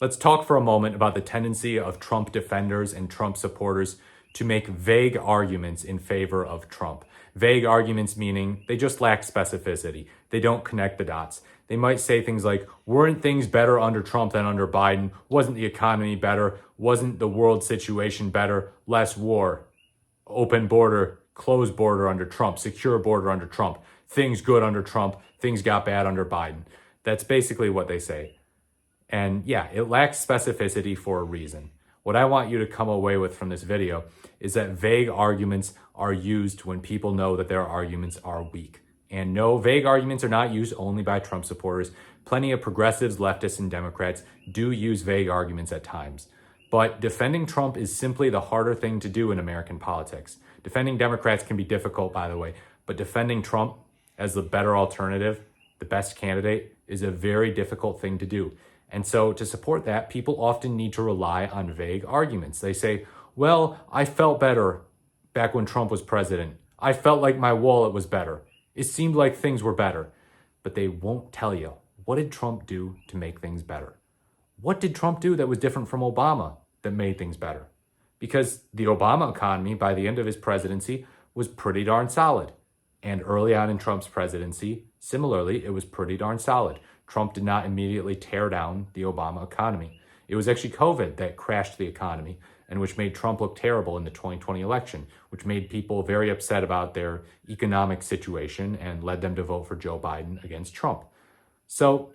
Let's talk for a moment about the tendency of Trump defenders and Trump supporters to make vague arguments in favor of Trump. Vague arguments meaning they just lack specificity. They don't connect the dots. They might say things like, weren't things better under Trump than under Biden? Wasn't the economy better? Wasn't the world situation better? Less war, open border, closed border under Trump, secure border under Trump, things good under Trump, things got bad under Biden. That's basically what they say. And yeah, it lacks specificity for a reason. What I want you to come away with from this video is that vague arguments are used when people know that their arguments are weak. And no, vague arguments are not used only by Trump supporters. Plenty of progressives, leftists, and Democrats do use vague arguments at times. But defending Trump is simply the harder thing to do in American politics. Defending Democrats can be difficult, by the way, but defending Trump as the better alternative, the best candidate, is a very difficult thing to do. And so to support that, people often need to rely on vague arguments. They say, well, I felt better back when Trump was president. I felt like my wallet was better. It seemed like things were better. But they won't tell you, what did Trump do to make things better? What did Trump do that was different from Obama that made things better? Because the Obama economy, by the end of his presidency, was pretty darn solid. And early on in Trump's presidency, similarly, it was pretty darn solid. Trump did not immediately tear down the Obama economy. It was actually COVID that crashed the economy and which made Trump look terrible in the 2020 election, which made people very upset about their economic situation and led them to vote for Joe Biden against Trump. So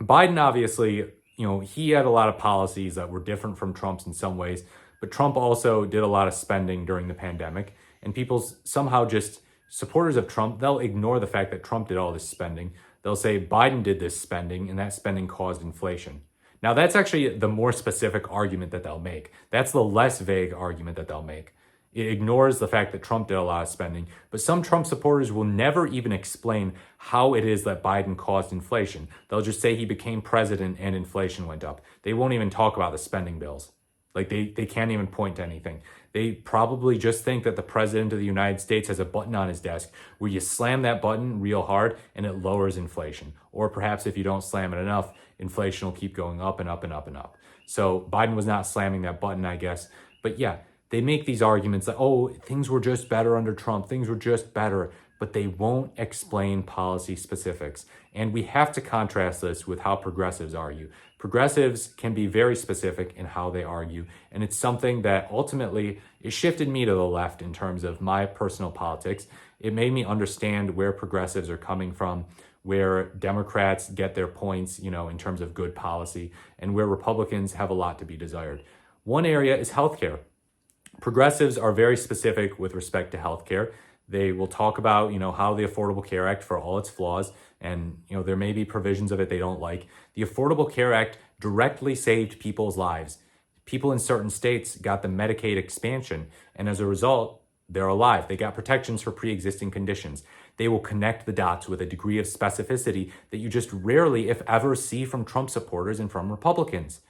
Biden, obviously, he had a lot of policies that were different from Trump's in some ways, but Trump also did a lot of spending during the pandemic, and people somehow just, supporters of Trump, they'll ignore the fact that Trump did all this spending. They'll say Biden did this spending and that spending caused inflation. Now that's actually the more specific argument that they'll make. That's the less vague argument that they'll make. It ignores the fact that Trump did a lot of spending, but some Trump supporters will never even explain how it is that Biden caused inflation. They'll just say he became president and inflation went up. They won't even talk about the spending bills. Like they can't even point to anything. They probably just think that the president of the United States has a button on his desk where you slam that button real hard and it lowers inflation. Or perhaps if you don't slam it enough, inflation will keep going up and up and up and up. So Biden was not slamming that button, I guess. But yeah, they make these arguments that, oh, things were just better under Trump. Things were just better. But they won't explain policy specifics. And we have to contrast this with how progressives argue. Progressives can be very specific in how they argue, and it's something that ultimately it shifted me to the left in terms of my personal politics. It made me understand where progressives are coming from, where Democrats get their points, in terms of good policy, and where Republicans have a lot to be desired. One area is healthcare. Progressives are very specific with respect to healthcare. They will talk about, how the Affordable Care Act, for all its flaws, and, there may be provisions of it they don't like. The Affordable Care Act directly saved people's lives. People in certain states got the Medicaid expansion, and as a result, they're alive. They got protections for pre-existing conditions. They will connect the dots with a degree of specificity that you just rarely, if ever, see from Trump supporters and from Republicans.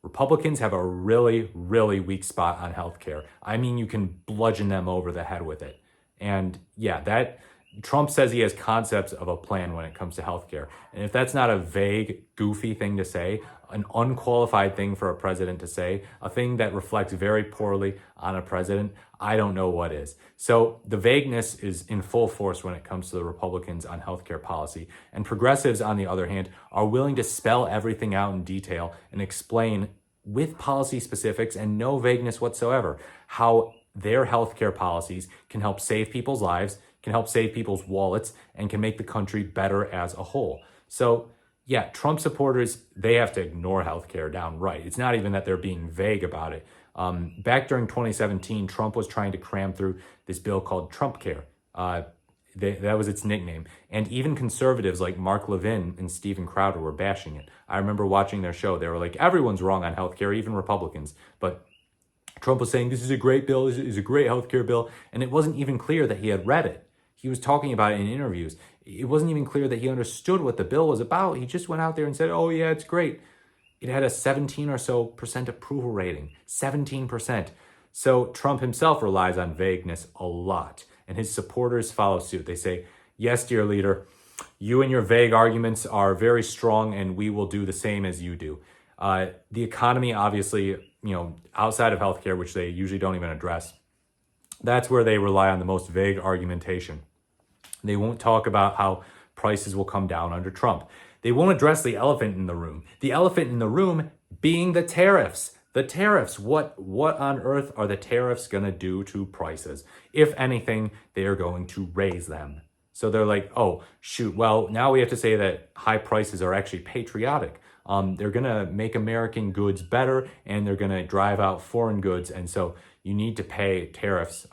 Republicans have a really, really weak spot on healthcare. I mean, you can bludgeon them over the head with it. And yeah, that Trump says he has concepts of a plan when it comes to healthcare. And if that's not a vague, goofy thing to say, an unqualified thing for a president to say, a thing that reflects very poorly on a president, I don't know what is. So the vagueness is in full force when it comes to the Republicans on healthcare policy. And progressives, on the other hand, are willing to spell everything out in detail and explain with policy specifics and no vagueness whatsoever how their healthcare policies can help save people's lives, can help save people's wallets, and can make the country better as a whole. So yeah, Trump supporters, they have to ignore healthcare downright. It's not even that they're being vague about it. Back during 2017, Trump was trying to cram through this bill called Trump Care. That was its nickname. And even conservatives like Mark Levin and Steven Crowder were bashing it. I remember watching their show. They were like, everyone's wrong on healthcare, even Republicans. But Trump was saying, this is a great bill, this is a great healthcare bill, and it wasn't even clear that he had read it. He was talking about it in interviews. It wasn't even clear that he understood what the bill was about. He just went out there and said, oh yeah, it's great. It had a 17% or so approval rating, 17%. So Trump himself relies on vagueness a lot, and his supporters follow suit. They say, yes, dear leader, you and your vague arguments are very strong, and we will do the same as you do. The economy, obviously, outside of healthcare, which they usually don't even address, that's where they rely on the most vague argumentation. They won't talk about how prices will come down under Trump. They won't address the elephant in the room. The elephant in the room being the tariffs. The tariffs. What on earth are the tariffs going to do to prices? If anything, they are going to raise them. So they're like, oh, shoot, well, now we have to say that high prices are actually patriotic. They're going to make American goods better, and they're going to drive out foreign goods. And so you need to pay tariffs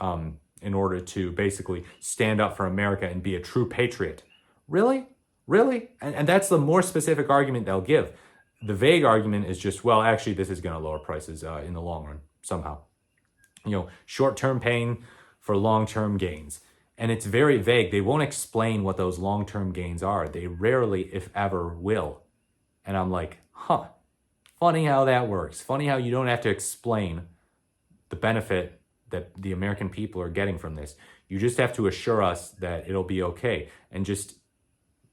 in order to basically stand up for America and be a true patriot. Really? Really? And that's the more specific argument they'll give. The vague argument is just, well, actually, this is going to lower prices in the long run somehow. Short-term pain for long-term gains. And it's very vague. They won't explain what those long-term gains are. They rarely, if ever, will. And I'm like, funny how that works. Funny how you don't have to explain the benefit that the American people are getting from this. You just have to assure us that it'll be okay. And just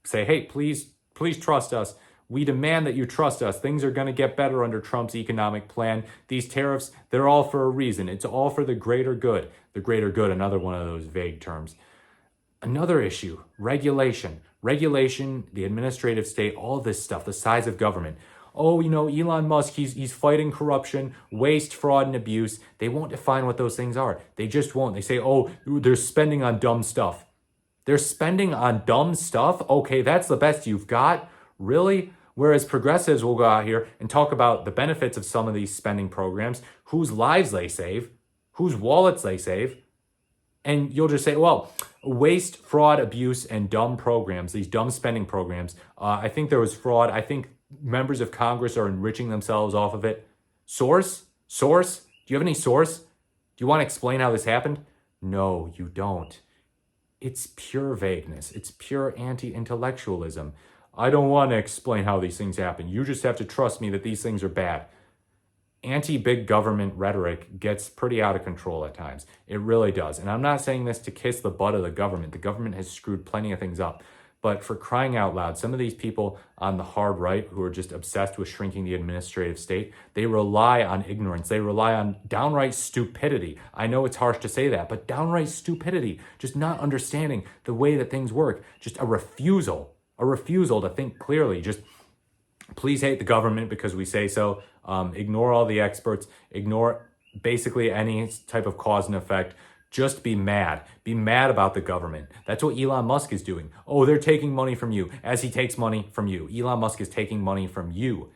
say, hey, please trust us. We demand that you trust us. Things are going to get better under Trump's economic plan. These tariffs, they're all for a reason. It's all for the greater good. The greater good, another one of those vague terms. Another issue, regulation. Regulation, the administrative state, all this stuff, the size of government. Oh, Elon Musk, he's fighting corruption, waste, fraud, and abuse. They won't define what those things are. They just won't. They say, oh, they're spending on dumb stuff. They're spending on dumb stuff? Okay, that's the best you've got? Really? Whereas progressives will go out here and talk about the benefits of some of these spending programs, whose lives they save, whose wallets they save. And you'll just say, well, waste, fraud, abuse, and dumb programs, these dumb spending programs. I think there was fraud. I think members of Congress are enriching themselves off of it. Source? Do you have any source? Do you want to explain how this happened? No, you don't. It's pure vagueness. It's pure anti-intellectualism. I don't want to explain how these things happen. You just have to trust me that these things are bad. Anti-big government rhetoric gets pretty out of control at times. It really does. And I'm not saying this to kiss the butt of the government. The government has screwed plenty of things up. But for crying out loud, some of these people on the hard right who are just obsessed with shrinking the administrative state, they rely on ignorance. They rely on downright stupidity. I know it's harsh to say that, but downright stupidity, just not understanding the way that things work, just a refusal to think clearly. Just please hate the government because we say so. Ignore all the experts. Ignore basically any type of cause and effect. Just be mad. Be mad about the government. That's what Elon Musk is doing. Oh, they're taking money from you. As he takes money from you, Elon Musk is taking money from you.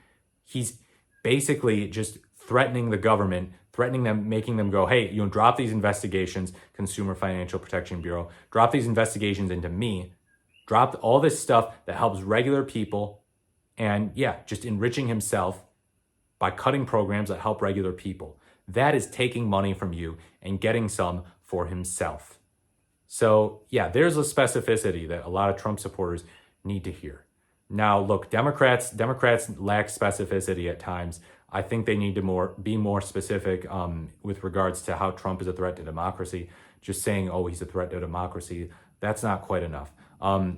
He's basically just threatening the government, threatening them, making them go, hey, drop these investigations, Consumer Financial Protection Bureau, drop these investigations into me, drop all this stuff that helps regular people, and just enriching himself by cutting programs that help regular people. That is taking money from you and getting some for himself. So there's a specificity that a lot of Trump supporters need to hear. Now, look, Democrats lack specificity at times. I think they need to be more specific with regards to how Trump is a threat to democracy. Just saying, oh, he's a threat to democracy, that's not quite enough.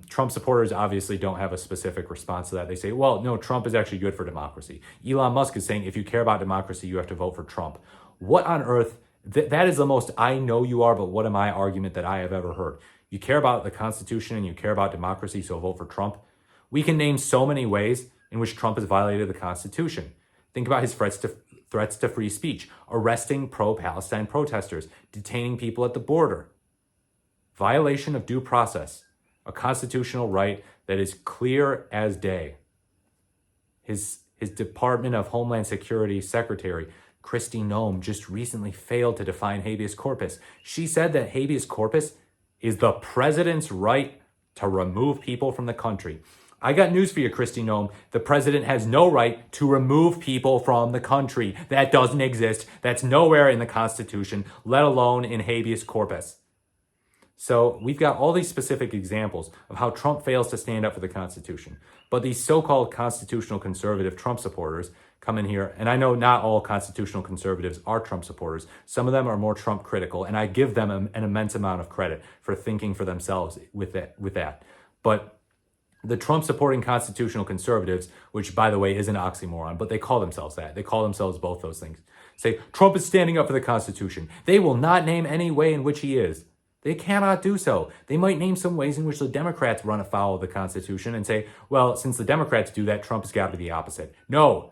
Trump supporters obviously don't have a specific response to that. They say, well, no, Trump is actually good for democracy. Elon Musk is saying, if you care about democracy, you have to vote for Trump. What on earth? That is the most I know you are, but what am I argument that I have ever heard. You care about the Constitution and you care about democracy, so vote for Trump. We can name so many ways in which Trump has violated the Constitution. Think about his threats to free speech, arresting pro-Palestine protesters, detaining people at the border. Violation of due process. A constitutional right that is clear as day. His Department of Homeland Security Secretary, Kristi Noem, just recently failed to define habeas corpus. She said that habeas corpus is the president's right to remove people from the country. I got news for you, Kristi Noem. The president has no right to remove people from the country. That doesn't exist. That's nowhere in the Constitution, let alone in habeas corpus. So we've got all these specific examples of how Trump fails to stand up for the Constitution. But these so-called constitutional conservative Trump supporters come in here, and I know not all constitutional conservatives are Trump supporters. Some of them are more Trump critical, and I give them an immense amount of credit for thinking for themselves with that. But The Trump supporting constitutional conservatives, which by the way is an oxymoron, but they call themselves that. They call themselves both those things. Say Trump is standing up for the Constitution. They will not name any way in which he is. They cannot do so. They might name some ways in which the Democrats run afoul of the Constitution and say, well, since the Democrats do that, Trump has got to be the opposite. No,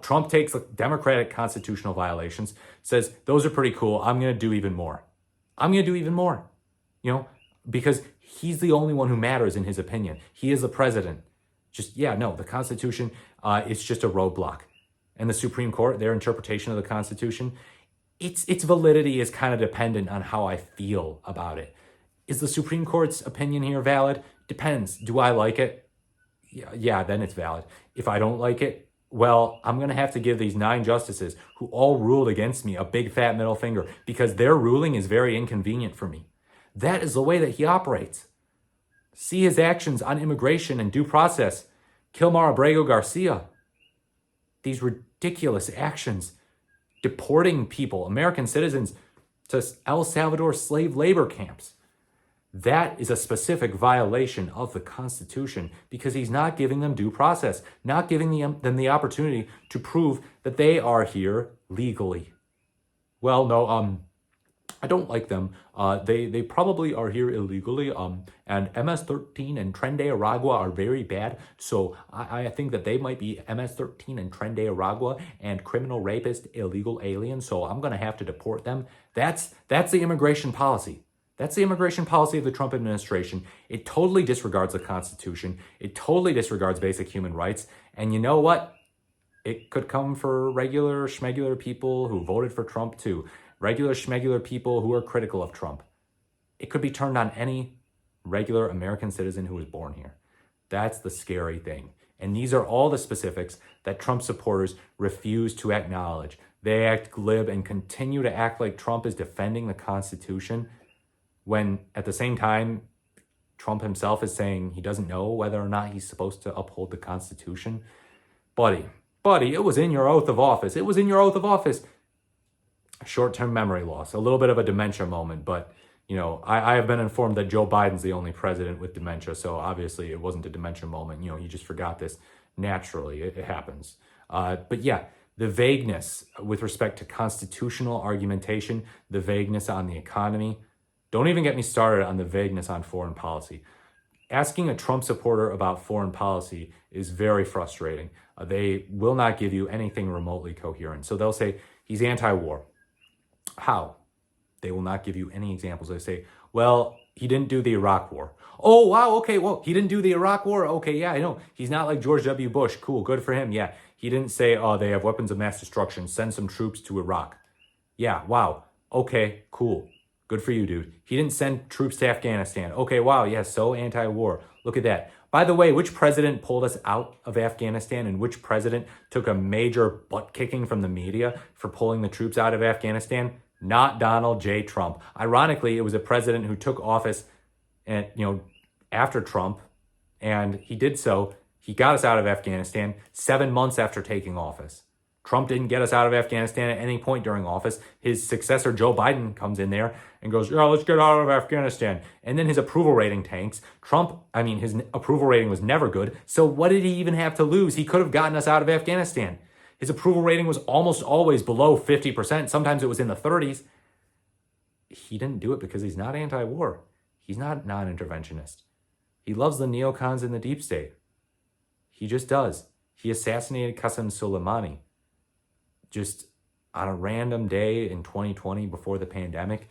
Trump takes Democratic constitutional violations, says, those are pretty cool. I'm going to do even more. I'm going to do even more, because he's the only one who matters in his opinion. He is the president. The Constitution is just a roadblock. And the Supreme Court, their interpretation of the Constitution, its validity is kind of dependent on how I feel about it. Is the Supreme Court's opinion here valid? Depends. Do I like it? Yeah, then it's valid. If I don't like it, well, I'm going to have to give these 9 justices who all ruled against me a big fat middle finger because their ruling is very inconvenient for me. That is the way that he operates. See his actions on immigration and due process. Kilmar Abrego Garcia. These ridiculous actions. Deporting people, American citizens, to El Salvador slave labor camps. That is a specific violation of the Constitution because he's not giving them due process, not giving them the opportunity to prove that they are here legally. Well, no, I don't like them. They probably are here illegally. And MS-13 and Tren de Aragua are very bad. So I think that they might be MS-13 and Tren de Aragua and criminal rapist, illegal aliens. So I'm going to have to deport them. That's the immigration policy. That's the immigration policy of the Trump administration. It totally disregards the Constitution. It totally disregards basic human rights. And you know what? It could come for regular schmegular people who voted for Trump too. Regular schmegular people who are critical of Trump. It could be turned on any regular American citizen who was born here. That's the scary thing. And these are all the specifics that Trump supporters refuse to acknowledge. They act glib and continue to act like Trump is defending the Constitution when at the same time, Trump himself is saying he doesn't know whether or not he's supposed to uphold the Constitution. Buddy, it was in your oath of office. It was in your oath of office. Short-term memory loss, a little bit of a dementia moment, but I have been informed that Joe Biden's the only president with dementia, so obviously it wasn't a dementia moment. He just forgot this naturally. It happens. But yeah, the vagueness with respect to constitutional argumentation, the vagueness on the economy. Don't even get me started on the vagueness on foreign policy. Asking a Trump supporter about foreign policy is very frustrating. They will not give you anything remotely coherent. So they'll say he's anti-war. How? They will not give you any examples. They say, well, he didn't do the Iraq war. Oh, wow, okay, well, he didn't do the Iraq war? Okay, yeah, I know. He's not like George W. Bush. Cool, good for him. Yeah, he didn't say, oh, they have weapons of mass destruction. Send some troops to Iraq. Yeah, wow. Okay, cool. Good for you, dude. He didn't send troops to Afghanistan. Okay, wow, yeah, so anti-war. Look at that. By the way, which president pulled us out of Afghanistan and which president took a major butt kicking from the media for pulling the troops out of Afghanistan? Not Donald J. Trump. Ironically, it was a president who took office after Trump, and he did so. He got us out of Afghanistan 7 months after taking office. Trump didn't get us out of Afghanistan at any point during office. His successor, Joe Biden, comes in there and goes, yeah, let's get out of Afghanistan. And then his approval rating tanks. His approval rating was never good. So what did he even have to lose? He could have gotten us out of Afghanistan. His approval rating was almost always below 50%. Sometimes it was in the 30s. He didn't do it because he's not anti-war. He's not non-interventionist. He loves the neocons in the deep state. He just does. He assassinated Qasem Soleimani just on a random day in 2020 before the pandemic.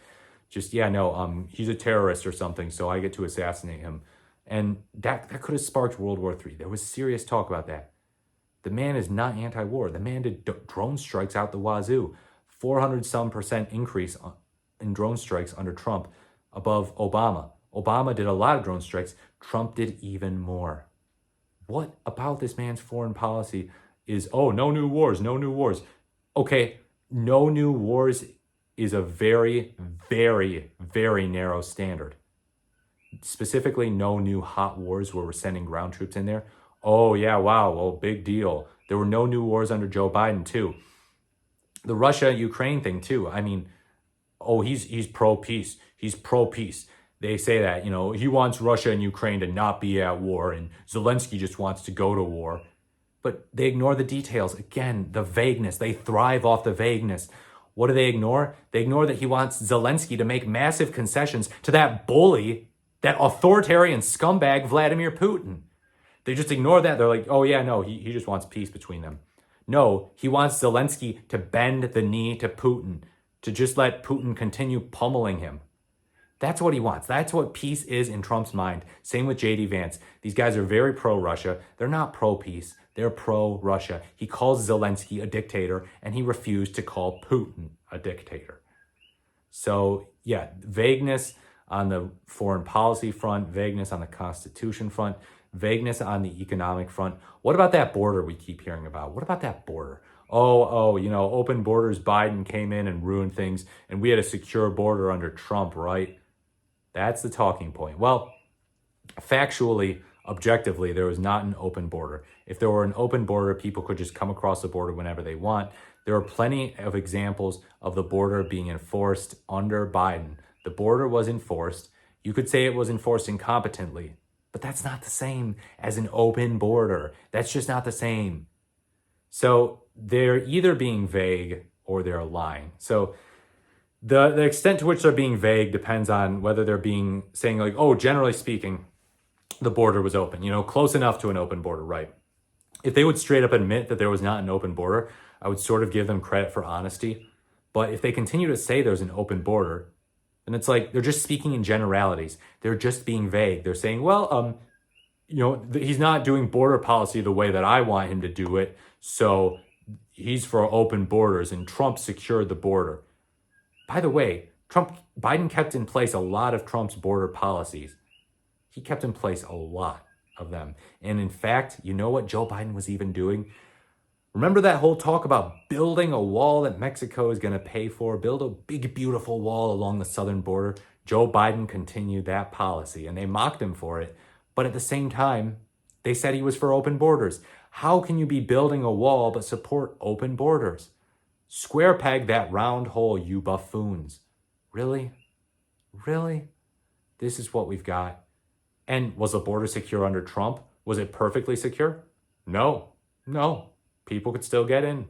He's a terrorist or something, so I get to assassinate him. And that could have sparked World War III. There was serious talk about that. The man is not anti-war. The man did drone strikes out the wazoo. 400% increase in drone strikes under Trump above Obama. Obama did a lot of drone strikes. Trump did even more. What about this man's foreign policy is, oh, no new wars, no new wars. Okay, no new wars is a very, very, very narrow standard. Specifically, no new hot wars where we're sending ground troops in there. Oh, yeah, wow, well, big deal. There were no new wars under Joe Biden, too. The Russia-Ukraine thing, too. He's pro-peace. He's pro-peace. They say that, he wants Russia and Ukraine to not be at war and Zelensky just wants to go to war. But they ignore the details. Again, the vagueness. They thrive off the vagueness. What do they ignore? They ignore that he wants Zelensky to make massive concessions to that bully, that authoritarian scumbag, Vladimir Putin. They just ignore that. They're like, oh yeah, no, he just wants peace between them. No, he wants Zelensky to bend the knee to Putin, to just let Putin continue pummeling him. That's what he wants. That's what peace is in Trump's mind. Same with J.D. Vance. These guys are very pro-Russia. They're not pro-peace. They're pro-Russia. He calls Zelensky a dictator, and he refused to call Putin a dictator. So, yeah, vagueness on the foreign policy front, vagueness on the Constitution front, vagueness on the economic front. What about that border we keep hearing about? What about that border? Open borders, Biden came in and ruined things, and we had a secure border under Trump, right? That's the talking point. Well, factually, objectively, there was not an open border. If there were an open border, people could just come across the border whenever they want. There are plenty of examples of the border being enforced under Biden. The border was enforced. You could say it was enforced incompetently, but that's not the same as an open border. That's just not the same. So they're either being vague or they're lying. So the extent to which they're being vague depends on whether they're saying like, oh, generally speaking, the border was open, close enough to an open border, right? If they would straight up admit that there was not an open border, I would sort of give them credit for honesty. But if they continue to say there's an open border, then it's like they're just speaking in generalities. They're just being vague. They're saying, well, he's not doing border policy the way that I want him to do it, so he's for open borders, and Trump secured the border. By the way, Biden kept in place a lot of Trump's border policies. He kept in place a lot of them. And in fact, you know what Joe Biden was even doing? Remember that whole talk about building a wall that Mexico is going to pay for? Build a big, beautiful wall along the southern border? Joe Biden continued that policy, and they mocked him for it. But at the same time, they said he was for open borders. How can you be building a wall but support open borders? Square peg that round hole, you buffoons. Really? Really? This is what we've got. And was the border secure under Trump? Was it perfectly secure? No. People could still get in.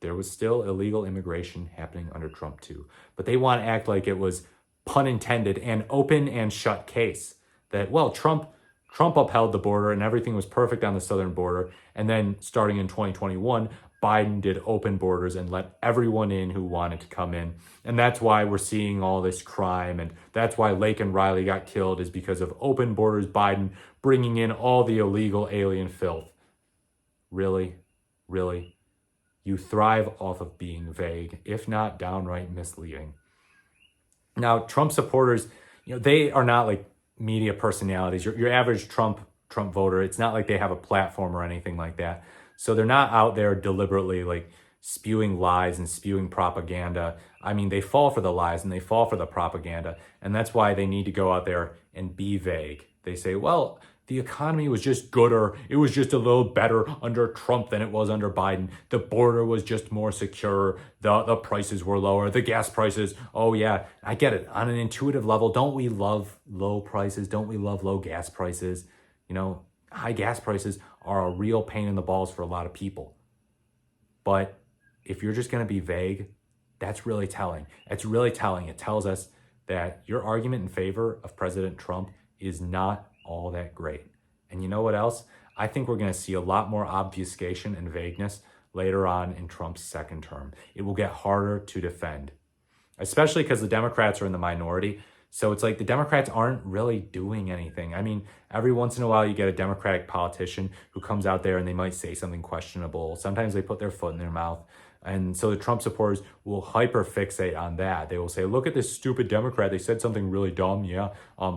There was still illegal immigration happening under Trump too. But they want to act like it was, pun intended, an open and shut case. That, well, Trump upheld the border and everything was perfect on the southern border. And then starting in 2021, Biden did open borders and let everyone in who wanted to come in. And that's why we're seeing all this crime. And that's why Lake and Riley got killed, is because of open borders, Biden bringing in all the illegal alien filth. Really? You thrive off of being vague, if not downright misleading. Now, Trump supporters, they are not like media personalities. Your average Trump voter, it's not like they have a platform or anything like that. So they're not out there deliberately like spewing lies and spewing propaganda. I mean, they fall for the lies and they fall for the propaganda. And that's why they need to go out there and be vague. They say, well, the economy was just gooder. It was just a little better under Trump than it was under Biden. The border was just more secure. The prices were lower. The gas prices, oh yeah, I get it. On an intuitive level, don't we love low prices? Don't we love low gas prices? High gas prices are a real pain in the balls for a lot of people. But if you're just going to be vague, that's really telling. It's really telling. It tells us that your argument in favor of President Trump is not all that great. And you know what else? I think we're going to see a lot more obfuscation and vagueness later on in Trump's second term. It will get harder to defend, especially because the Democrats are in the minority. So it's like the Democrats aren't really doing anything. I mean, every once in a while you get a Democratic politician who comes out there and they might say something questionable. Sometimes they put their foot in their mouth. And so the Trump supporters will hyper fixate on that. They will say, look at this stupid Democrat. They said something really dumb. Yeah.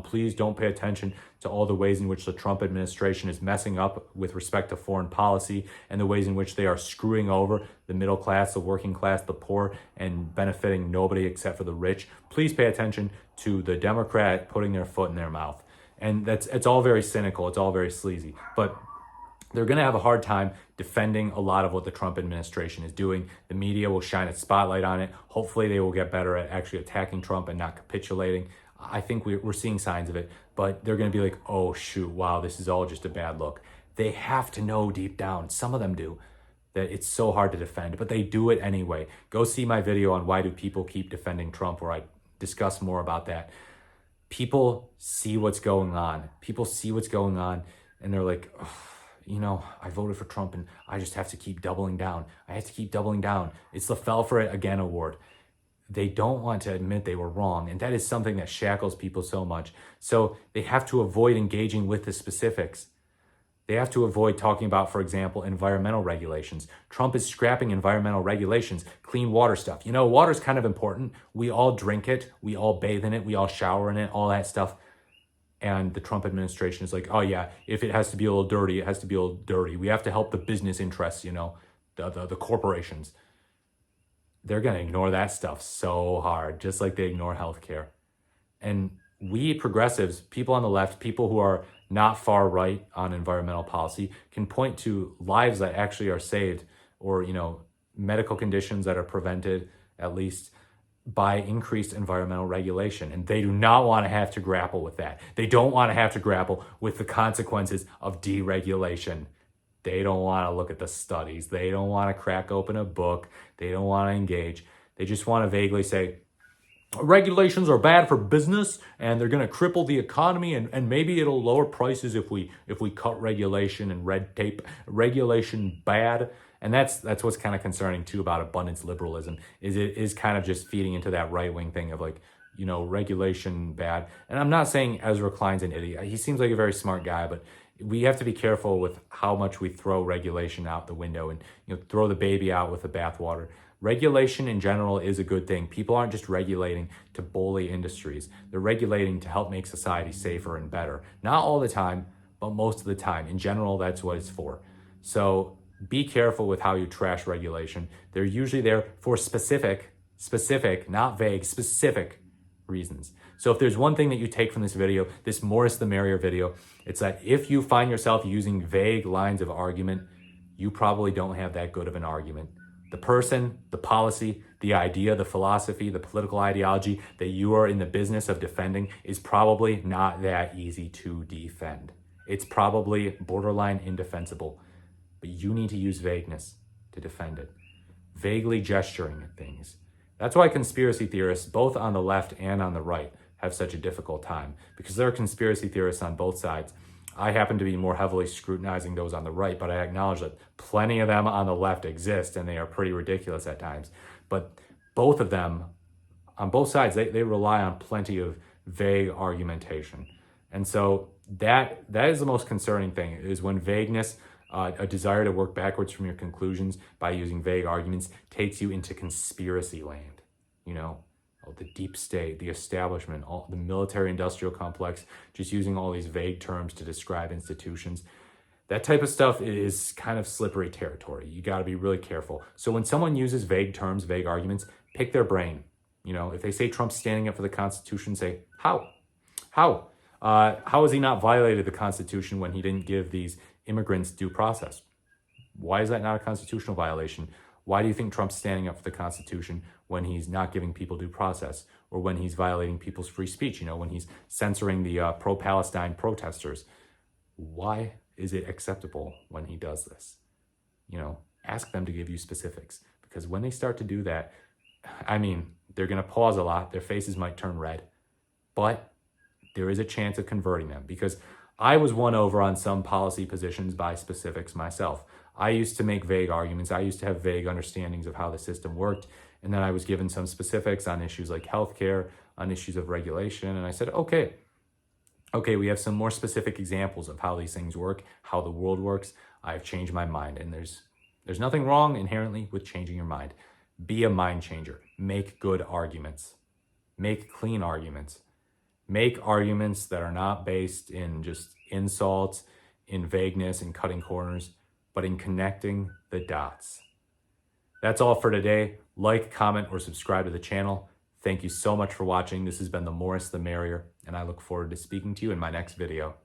Please don't pay attention to all the ways in which the Trump administration is messing up with respect to foreign policy and the ways in which they are screwing over the middle class, the working class, the poor, and benefiting nobody except for the rich. Please pay attention to the Democrat putting their foot in their mouth. And it's all very cynical. It's all very sleazy. But they're going to have a hard time defending a lot of what the Trump administration is doing. The media will shine a spotlight on it. Hopefully they will get better at actually attacking Trump and not capitulating. I think we're seeing signs of it, but they're going to be like, oh shoot, wow, this is all just a bad look. They have to know deep down, some of them do, that it's so hard to defend, but they do it anyway. Go see my video on why do people keep defending Trump, where I discuss more about that. People see what's going on. People see what's going on and they're like, oh, you know, I voted for Trump and I just have to keep doubling down. I have to keep doubling down. It's the Fell for It Again award. They don't want to admit they were wrong. And that is something that shackles people so much. So they have to avoid engaging with the specifics. They have to avoid talking about, for example, environmental regulations. Trump is scrapping environmental regulations, clean water stuff. You know, water's kind of important. We all drink it. We all bathe in it. We all shower in it, all that stuff. And the Trump administration is like, oh yeah, if it has to be a little dirty, it has to be a little dirty. We have to help the business interests, you know, the corporations. They're going to ignore that stuff so hard, just like they ignore healthcare. And we progressives, people on the left, people who are not far right on environmental policy, can point to lives that actually are saved, or, you know, medical conditions that are prevented, at least, by increased environmental regulation. And they do not want to have to grapple with that. They don't want to have to grapple with the consequences of deregulation. They don't want to look at the studies. They don't want to crack open a book. They don't want to engage. They just want to vaguely say, regulations are bad for business and they're going to cripple the economy, and maybe it'll lower prices if we cut regulation and red tape. Regulation bad. And that's what's kind of concerning too about abundance liberalism, is it is kind of just feeding into that right-wing thing of like, you know, regulation bad. And I'm not saying Ezra Klein's an idiot. He seems like a very smart guy, but we have to be careful with how much we throw regulation out the window and, you know, throw the baby out with the bathwater. Regulation in general is a good thing. People aren't just regulating to bully industries. They're regulating to help make society safer and better. Not all the time, but most of the time. In general, that's what it's for. So be careful with how you trash regulation. They're usually there for specific, not vague, specific reasons. So if there's one thing that you take from this video, this more is the merrier video, it's that if you find yourself using vague lines of argument, you probably don't have that good of an argument. The person, the policy, the idea, the philosophy, the political ideology that you are in the business of defending is probably not that easy to defend. It's probably borderline indefensible, but you need to use vagueness to defend it. Vaguely gesturing at things. That's why conspiracy theorists, both on the left and on the right, have such a difficult time, because there are conspiracy theorists on both sides. I happen to be more heavily scrutinizing those on the right, but I acknowledge that plenty of them on the left exist, and they are pretty ridiculous at times. But both of them, on both sides, they rely on plenty of vague argumentation. And so that is the most concerning thing, is when vagueness, a desire to work backwards from your conclusions by using vague arguments, takes you into conspiracy land. You know, the deep state, the establishment, the military-industrial complex, just using all these vague terms to describe institutions. That type of stuff is kind of slippery territory. You got to be really careful. So when someone uses vague terms, vague arguments, pick their brain. You know, if they say Trump's standing up for the Constitution, say, how? How has he not violated the Constitution when he didn't give these immigrants due process? Why is that not a constitutional violation? Why do you think Trump's standing up for the Constitution when he's not giving people due process, or when he's violating people's free speech, you know, when he's censoring the pro-Palestine protesters? Why is it acceptable when he does this? You know, ask them to give you specifics, because when they start to do that, I mean, they're going to pause a lot. Their faces might turn red, but there is a chance of converting them, because I was won over on some policy positions by specifics myself. I used to make vague arguments. I used to have vague understandings of how the system worked. And then I was given some specifics on issues like healthcare, on issues of regulation. And I said, okay, we have some more specific examples of how these things work, how the world works. I've changed my mind. And there's nothing wrong inherently with changing your mind. Be a mind changer. Make good arguments. Make clean arguments. Make arguments that are not based in just insults, in vagueness, in cutting corners, but in connecting the dots. That's all for today. Like, comment, or subscribe to the channel. Thank you so much for watching. This has been the more is the merrier, and I look forward to speaking to you in my next video.